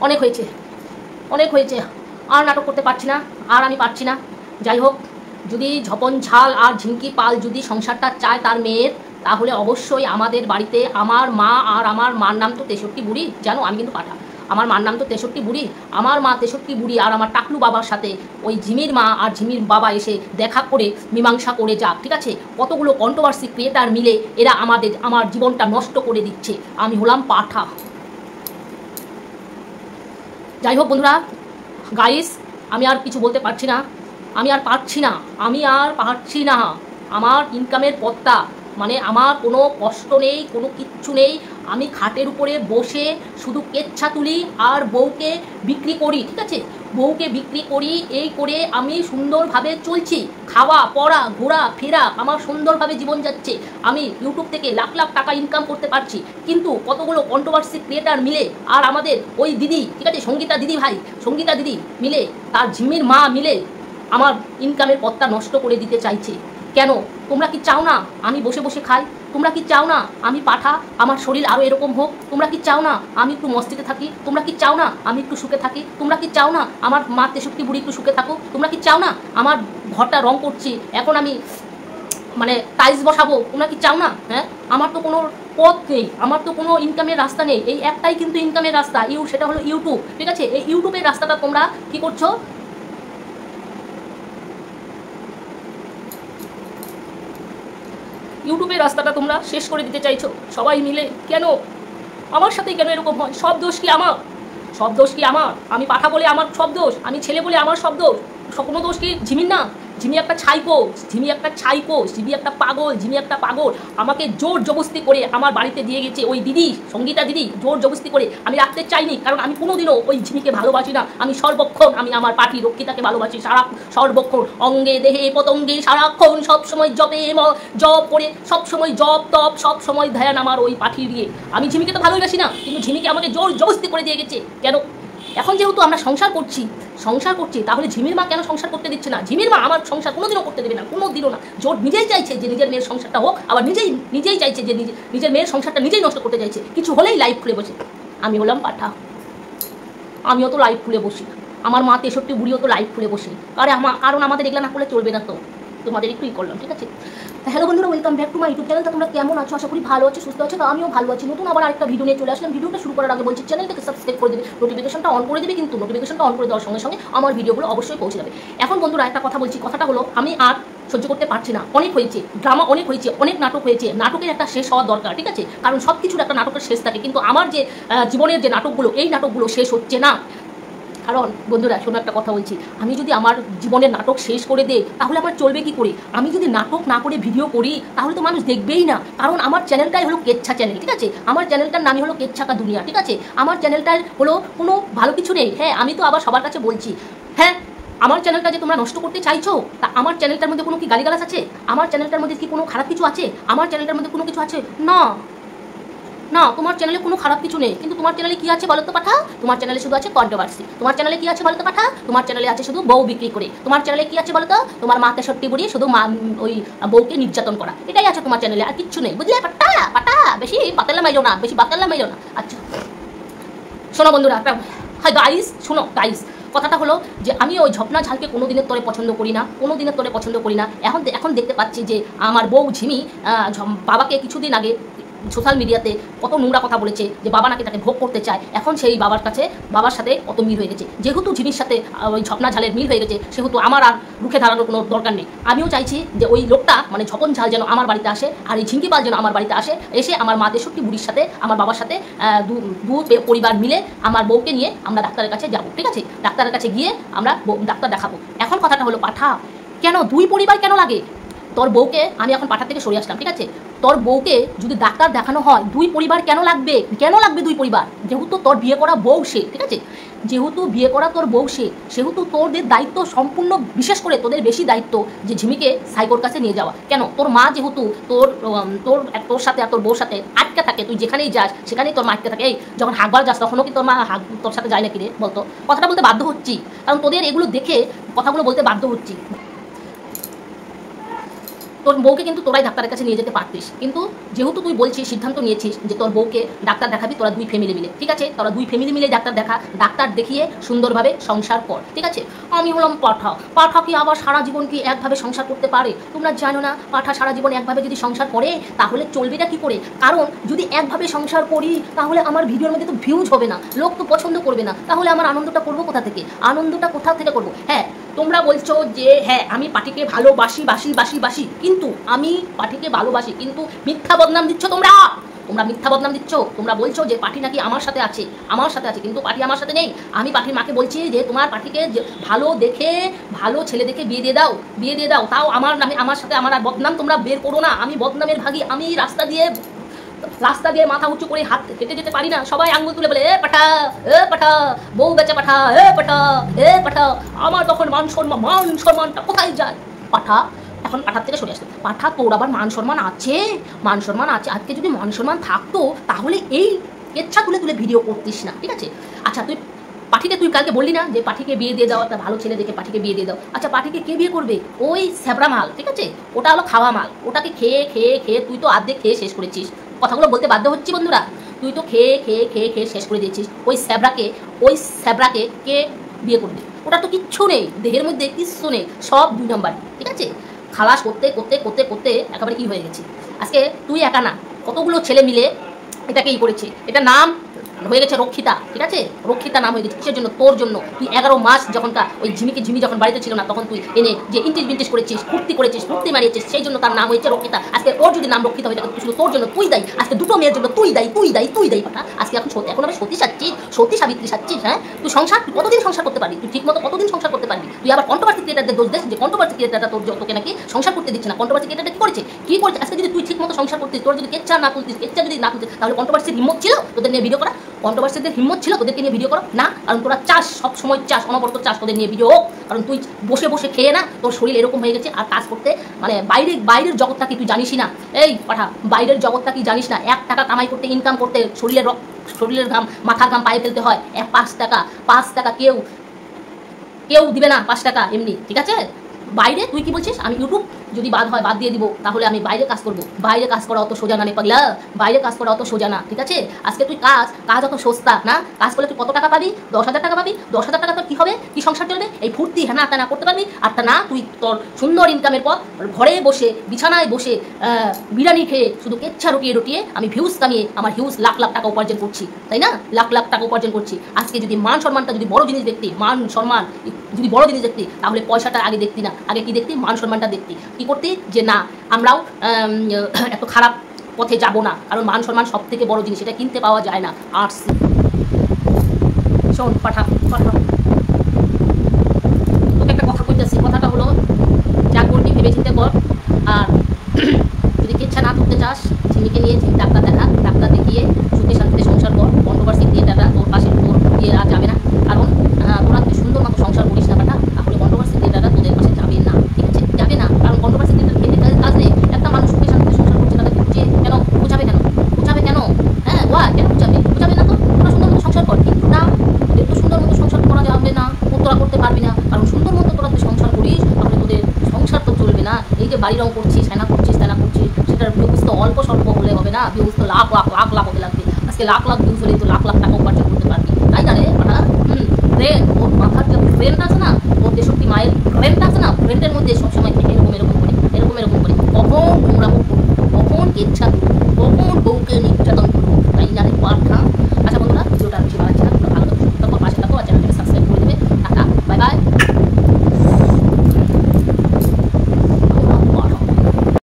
অনেক হয়েছে, অনেক হয়েছে, আর নাটক করতে পারছি না, আর আমি পারছি না। যাই হোক, যদি ঝপন ঝাল আর ঝিঙ্কি পাল যদি সংসারটা চায় তার মেয়ের, তাহলে অবশ্যই আমাদের বাড়িতে আমার মা, আর আমার মার নাম তো 63 বুড়ি, জানো আমি কিন্তু পাঠা, আমার মার নাম তো 63 বুড়ি, আমার মা 63 বুড়ি আর আমার টাকলু বাবার সাথে ওই ঝিমির মা আর ঝিমির বাবা এসে দেখা করে মীমাংসা করে যাক, ঠিক আছে? কতগুলো কন্ট্রোভার্সি ক্রিয়েটার মিলে এরা আমার জীবনটা নষ্ট করে দিচ্ছে, আমি হলাম পাঠা। যাই হোক বন্ধুরা, গাইস, আমি আর কিছু বলতে পারছি না, আমি আর পারছি না, আমি আর পারছি না। আমার ইনকামের পথটা, মানে আমার কোনো কষ্ট নেই, কোনো কিচ্ছু নেই, আমি খাটের উপরে বসে শুধু কেচ্ছা তুলি আর বউকে বিক্রি করি, ঠিক আছে? বউকে বিক্রি করি, এই করে আমি সুন্দরভাবে চলছি, খাওয়া পড়া ঘোরা ফেরা আমার সুন্দরভাবে জীবন যাচ্ছে, আমি ইউটিউব থেকে লাখ লাখ টাকা ইনকাম করতে পারছি। কিন্তু কতগুলো কন্ট্রোভার্সি ক্রিয়েটার মিলে আর আমাদের ওই দিদি, ঠিক আছে, সঙ্গীতা দিদি ভাই, সঙ্গীতা দিদি মিলে, তার ঝিমির মা মিলে আমার ইনকামের পথটা নষ্ট করে দিতে চাইছে। কেন? তোমরা কি চাও না আমি বসে বসে খাই? তোমরা কি চাও না আমি পাঠা, আমার শরীর আরও এরকম হোক? তোমরা কি চাও না আমি একটু মস্তিতে থাকি? তোমরা কি চাও না আমি একটু সুখে থাকি? তোমরা কি চাও না আমার মা 63 বুড়ি একটু সুখে থাকুক? তোমরা কি চাও না আমার ঘরটা রং করছি, এখন আমি মানে টাইলস বসাবো? তোমরা কি চাও না? হ্যাঁ, আমার তো কোনো পথ নেই, আমার তো কোনো ইনকামের রাস্তা নেই, এই একটাই কিন্তু ইনকামের রাস্তা, সেটা হলো ইউটিউব, ঠিক আছে? এই ইউটিউবের রাস্তাটা তোমরা কি করছো? ইউটিউবের রাস্তাটা তোমরা শেষ করে দিতে চাইছো সবাই মিলে। কেন? আমার সাথেই কেন এরকম হয়? সব দোষ কি আমার? সব দোষ কি আমার? আমি পাঠা বলে আমার সব দোষ, আমি ছেলে বলে আমার সব দোষ? কোনো দোষ কি ঝিমির না? ঝিমি একটা ছাইকো, ঝিমি একটা ছাইকো, ঝিমি একটা পাগল, ঝিমি একটা পাগল। আমাকে জোর জবস্তি করে আমার বাড়িতে দিয়ে গেছে ওই দিদি, সঙ্গীতা দিদি, জোর জবস্তি করে। আমি রাখতে চাইনি, কারণ আমি কোনোদিনও ওই ঝিমিকে ভালোবাসি না। আমি সর্বক্ষণ আমি আমার পাঠি রক্ষিতাকে ভালোবাসি, সর্বক্ষণ অঙ্গে দেহে পতঙ্গে সারাক্ষণ সবসময় জপ করে, সবসময় জপ তপ, সবসময় ধ্যান আমার ওই পাঠি দিয়ে। আমি ঝিমিকে তো ভালোবাসি না, কিন্তু ঝিমিকে আমাকে জোর জবস্তি করে দিয়ে গেছে। কেন? এখন যেহেতু আমরা সংসার করছি, তাহলে ঝিমির মা কেন সংসার করতে দিচ্ছে না? ঝিমির মা আমার সংসার কোনোদিনও করতে দেবে না, কোনোদিনও না। জোর নিজেই চাইছে যে নিজের মেয়ের সংসারটা হোক, আবার নিজেই চাইছে যে নিজের মেয়ের সংসারটা নিজেই নষ্ট করতে চাইছে। কিছু হলেই লাইভ খুলে বসে। আমি হলাম পাঠা, আমিও তো লাইভ খুলে বসি, আমার মা 63 বুড়িও তো লাইভ খুলে বসি। কারণ আমাদের এগুলো না করলে চলবে না, তো তোমাদের একটুই করলাম, ঠিক আছে? হ্যালো বন্ধুরা, welcome back to my YouTube channel. তোমরা কেমন আছো? আশা করি ভালো আছো, সুস্থ আছো। তো আমিও ভালো আছি। নতুন আবার আরেকটা ভিডিও নিয়ে চলে আসলাম। ভিডিওটা শুরু করার আগে বলছি, চ্যানেলটাকে সাবস্ক্রাইব করে দেবে, নোটিফিকেশনটা অন করে দেবে, কিন্তু নোটিফিকেশনটা অন করে দেওয়ার সঙ্গে সঙ্গে আমার ভিডিওগুলো অবশ্যই পৌঁছে যাবে। এখন বন্ধুরা একটা কথা বলছি, কথাটা হলো আমি আর সহ্য করতে পারছি না। অনেক হয়েছে, ড্রামা অনেক হয়েছে, অনেক নাটক হয়েছে, নাটকের একটা শেষ হওয়া দরকার, ঠিক আছে? কারণ সব কিছুর একটা নাটকের শেষ থাকে, কিন্তু আমার যে জীবনের যে নাটকগুলো, এই নাটকগুলো শেষ হচ্ছে না। কারণ বন্ধুরা শোনো, একটা কথা বলছি, আমি যদি আমার জীবনের নাটক শেষ করে দেই তাহলে আমার চলবে কি করে? আমি যদি নাটক না করে ভিডিও করি তাহলে তো মানুষ দেখবেই না। কারণ আমার চ্যানেলটাই হলো কেচ্ছা চ্যানেল, ঠিক আছে? আমার চ্যানেলটার নামই হলো কেচ্ছা কা দুনিয়া, ঠিক আছে? আমার চ্যানেলটার হলো কোনো ভালো কিছু নেই। হ্যাঁ, আমি তো আবার সবার কাছে বলছি, হ্যাঁ, আমার চ্যানেলটা যে তোমরা নষ্ট করতে চাইছো, তা আমার চ্যানেলটার মধ্যে কোনো কি গালিগালাজ আছে? আমার চ্যানেলটার মধ্যে কি কোনো খারাপ কিছু আছে? আমার চ্যানেলটার মধ্যে কোনো কিছু আছে? না না, তোমার চ্যানেলে কোনো খারাপ কিছু নেই। কিন্তু তোমার চ্যানেলে কি আছে বলো তো পাঠা? তোমার চ্যানেলে শুধু আছে কন্ট্রোভার্সি। তোমার চ্যানেলে কি আছে বলো তো পাঠা? তোমার চ্যানেলে আছে শুধু বউ বিক্রি করে। তোমার চ্যানেলে কি আছে বলো তো? তোমার মা 63 বুড়ি শুধু ওই বউকে নির্যাতন করা, এটাই আছে তোমার চ্যানেলে, আর কিচ্ছু নেই, বুঝলে পাঠা? পাঠা বেশি বাতাল্লা মাইলো না, বেশি বাতাল্লা মাইলো না। আচ্ছা শোনো বন্ধুরা, হ্যাঁ গাইস, শোনো গাইস, কথাটা হলো যে আমি ওই ঝপনা ঝালকে কোনো দিনের তোরে পছন্দ করি না, কোনো দিনের তোরে পছন্দ করি না। এখন দেখতে পাচ্ছি যে আমার বউ ঝিমি বাবাকে কিছুদিন আগে সোশ্যাল মিডিয়াতে কত নোংরা কথা বলেছে, যে বাবা নাকি তাকে ভোগ করতে চায়। এখন সেই বাবার সাথে কত মিল হয়ে গেছে। যেহেতু ঝিমির সাথে ওই ঝপনা ঝালের মিল হয়ে গেছে, সেহেতু আমার আর রুখে দাঁড়ানোর কোনো দরকার নেই। আমিও চাইছি যে ওই লোকটা, মানে ঝপন ঝাল যেন আমার বাড়িতে আসে, আর এই ঝিঙ্কি পাল যেন আমার বাড়িতে আসে, এসে আমার মা 63 বুড়ির সাথে, আমার বাবার সাথে দু পরিবার মিলে আমার বউকে নিয়ে আমরা ডাক্তারের কাছে যাবো, ঠিক আছে? ডাক্তারের কাছে গিয়ে আমরা ডাক্তার দেখাবো। এখন কথাটা হলো পাঠা, কেন দুই পরিবার কেন লাগে? তোর বউকে, আমি এখন পাঠা থেকে সরে আসলাম, ঠিক আছে? তোর বউকে যদি ডাক্তার দেখানো হয়, দুই পরিবার কেন লাগবে? কেন লাগবে দুই পরিবার? যেহেতু তোর বিয়ে করা বউ সে, ঠিক আছে? যেহেতু বিয়ে করা তোর বউ সে, সেহেতু তোদের দায়িত্ব সম্পূর্ণ, বিশেষ করে তোদের বেশি দায়িত্ব যে ঝিমিকে সাইকোর কাছে নিয়ে যাওয়া। কেন? তোর মা যেহেতু তোর সাথে আর তোর বউর সাথে আটকে থাকে, তুই যেখানেই যাস সেখানেই তোর মা আটকে থাকে। এই যখন হাঁকবার যাস তখনও কি তোর মা তোর সাথে যায় নাকি রে? বলতো, কথাটা বলতে বাধ্য হচ্ছি, কারণ তোদের এগুলো দেখে কথাগুলো বলতে বাধ্য হচ্ছি। তোর বউকে কিন্তু তোরাই ডাক্তারের কাছে নিয়ে যেতে পারতিস, কিন্তু যেহেতু তুই বলছিস, সিদ্ধান্ত নিয়েছিস যে তোর বউকে ডাক্তার দেখাবি, তোরা দুই ফ্যামিলি মিলে, ঠিক আছে, তোরা দুই ফ্যামিলি মিলে ডাক্তার দেখা, ডাক্তার দেখিয়ে সুন্দরভাবে সংসার কর, ঠিক আছে। আমি হলাম পাঠা, পাঠা কি আবার সারা জীবন কি একভাবে সংসার করতে পারে? তোমরা জানো না, পাঠা সারা জীবন একভাবে যদি সংসার করে তাহলে চলবেটা কি করে? কারণ যদি একভাবে সংসার করি তাহলে আমার ভিডিওর মধ্যে তো ভিউজ হবে না, লোক তো পছন্দ করবে না, তাহলে আমার আনন্দটা করবো কোথা থেকে? আনন্দটা কোথা থেকে করবো? হ্যাঁ, তোমরা বলছো যে হ্যাঁ আমি পাঠিকে ভালোবাসি, বাসি বাসি বাসি, কিন্তু আমি পাঠিকে ভালোবাসি, কিন্তু মিথ্যা বদনাম দিচ্ছ তোমরা, তোমরা মিথ্যা বদনাম দিচ্ছ। তোমরা বলছো যে পাঠি নাকি আমার সাথে আছে, আমার সাথে আছে, কিন্তু পাঠি আমার সাথে নেই। আমি পাঠির মাকে বলছি যে তোমার পাঠিকে ভালো দেখে, ভালো ছেলে দেখে বিয়ে দিয়ে দাও, বিয়ে দিয়ে দাও, তাও আমার নামে, আমার সাথে আমার আর বদনাম তোমরা বের করো না। আমি বদনামের ভাগী, আমি রাস্তা দিয়ে মাথা উঁচু করে হাত হেঁটে যেতে পারি না, সবাই আঙ্গুল তুলে বলে এ পাঠা, এ পাঠা, বউ বেচা পাঠা, এ পাঠা, এ পাঠা। আমার তখন মান সম্মানটা কোথায় যায়? পাঠা এখন পাঠার থেকে সরে আসতো। পাঠা তোর আবার মান সম্মান আছে, মান সম্মান আছে। আজকে যদি মান সম্মান থাকতো তাহলে এই কেচ্ছা তুলে তুলে ভিডিও করতিস না, ঠিক আছে। আচ্ছা তুই পাঠিকে, তুই কালকে বললি না যে পাঠিকে বিয়ে দিয়ে দাও, একটা ভালো ছেলে দেখে পাঠিকে বিয়ে দিয়ে দাও। আচ্ছা পাঠিকে কে বিয়ে করবে? ওই স্যাবরা মাল, ঠিক আছে, ওটা হলো খাওয়া মাল, ওটাকে খেয়ে খেয়ে খেয়ে তুই তো আর্ধেক খেয়ে শেষ করেছিস। কথাগুলো বলতে বাধ্য হচ্ছি বন্ধুরা, তুই তো খেয়ে খেয়ে খেয়ে খেয়ে শেষ করে দিয়েছিস। ওই স্যাবরাকে কে বিয়ে করবে? ওটা তো কিচ্ছু নেই, দেহের মধ্যে কিচ্ছু নেই, সব 2 নম্বর, ঠিক আছে। খালাস করতে করতে করতে করতে একেবারে কি হয়ে গেছে। আজকে তুই একা না, কতগুলো ছেলে মিলে এটাকে করেছে। এটা নাম হয়ে গেছে রক্ষিতা, ঠিক আছে, রক্ষিতা নাম হয়ে গেছে। কিসের জন্য? তোর জন্য। তুই 11 মাস যখনকার ওই ঝিমি যখন বাড়িতে ছিল না, তখন তুই এনে যে ইন্টিস করেছিস, ফুর্তি মারিয়েছিস, সেই জন্য তার নাম হয়েছে রক্ষিতা। আজকে ওর যদি নাম রক্ষিতা হয়ে থাকে শুধু তোর জন্য, তুই দায়ী। আজকে 2টো মেয়ের জন্য তুই দায়ী পাঠা। আজকে এখন আমি সতী সাবিত্রী সাচ্ছিস। হ্যাঁ, তুই কতদিন সংসার করতে পারবি? তুই ঠিক মতো কতদিন সংসার করতে পারবি? তুই আবার কন্ট্রোভার্সি ক্রিয়েটারদের দোষ দিস যে কন্ট্রোভার্সি ক্রিয়েটারটা তোকে নাকি সংসার করতে দিচ্ছে না। কন্ট্রোভার্সি ক্রিয়েটারটা কি করেছে? আজকে যদি তুই ঠিক মতো সংসার করতিস, তোর যদি কেচ্ছা না তুলতিস, তাহলে কন্ট্রোভার্সির হিম্মত ছিল তোদের নিয়ে ভিডিও করা? কন্ট্রোভার্সিদের হিম্মত ছিল তোদেরকে নিয়ে ভিডিও করো না? কারণ তোরা চাস, সব সময় চাস, অনবরত চাস তোদের নিয়ে ভিডিও হোক। কারণ তুই বসে বসে খেয়ে না, তোর শরীর এরকম হয়ে গেছে। আর কাজ করতে মানে বাইরের জগৎটা কি তুই জানিসই না? এই পাঠা, বাইরের জগৎটা কি জানিস না? 1 টাকা কামাই করতে, ইনকাম করতে শরীরের ঘাম, মাথার ঘাম পায়ে ফেলতে হয়। 5 টাকা কেউ দিবে না, 5 টাকা এমনি, ঠিক আছে। বাইরে তুই কি বলছিস? আমি ইউটিউব যদি বাদ দিয়ে দিব তাহলে আমি বাইরে কাজ করব। বাইরে কাজ করা অত সোজা না রে পাগলা, বাইরে কাজ করা অত সোজা না, ঠিক আছে। আজকে তুই কাজ অত সস্তা না। কাজ করলে তুই কত টাকা পাবি? 10,000 টাকা পাবি। 10,000 টাকা তোর কি হবে? কি সংসার চলবে? এই ফুর্তি হ্যাঁ না করতে পারবি? আর তা না, তুই তোর সুন্দর ইনকামের পর ঘরে বসে, বিছানায় বসে বিরিয়ানি খেয়ে শুধু কেচ্ছা রুটিয়ে আমি ভিউজ কামিয়ে আমার লাখ টাকা উপার্জন করছি, তাই না? লাখ টাকা উপার্জন করছি। আজকে যদি মান সম্মানটা যদি বড় জিনিস দেখতি, মান সম্মান যদি বড় জিনিস দেখতি, তাহলে পয়সাটা আগে দেখতি না, আগে কি দেখতি? মান সম্মানটা দেখতি। কি করতি? যে না আমরাও এত খারাপ পথে যাব না, কারণ মান সম্মান সব থেকে বড় জিনিস, এটা কিনতে পাওয়া যায় না। আর শোন পাঠা, তোকে একটা কথা কইতেছি, কথাটা হলো যা করবি ভেবে চিন্তে কর। আর যদি কেচ্ছা না করতে চাস, ঝিমিকে নিয়ে ডাক্তার দেখা, ডাক্তার দেখিয়ে সুখে শান্তিতে সংসার কর। কন্ট্রোভার্সি দিয়ে তোর পাশে তোর ইয়েরা যাবে না, কারণ তোরা যদি সুন্দর মতো সংসার করিস না পাঠা, তাহলে কন্ট্রোভার্সি দিয়ে তোদের পাশে যাবে না, ঠিক আছে, যাবে না। কারণ কন্ট্রোভার্সি দিয়ে কাজ নেই। একটা মানুষ সুখে শান্তিতে সংসার করছে, তাদেরকে বুঝাবে কেন? হ্যাঁ, কেন বুঝাবে না? তো তোরা সুন্দর মতো সংসার কর। কিন্তু না, তোদের তো সুন্দর মতো সংসার করা যাবে না, তোরা করতে পারবি না। কারণ সুন্দর মতো তোরা যদি সংসার করিস তাহলে তোদের সংসার তো চলবে না। এই যে বাড়ি রং করছিস, তেনা করছিস, সেটার ভিউজ তো অল্প স্বল্প হলে হবে না, ভিউজ তো লাখ হতে লাগবে। আজকে লাখ ভিউজ হলে তো লাখ টাকা উপার্জন করতে পারবি, তাই না রে? ব্রেন, ওর মাথার যে ব্রেনটা আছে না, ওর 63 মাইল ব্রেনটা আছে না, ব্রেনটার মধ্যে সবসময় এরকম করে কখন নোংরা, কখন কেচ্ছা, কখন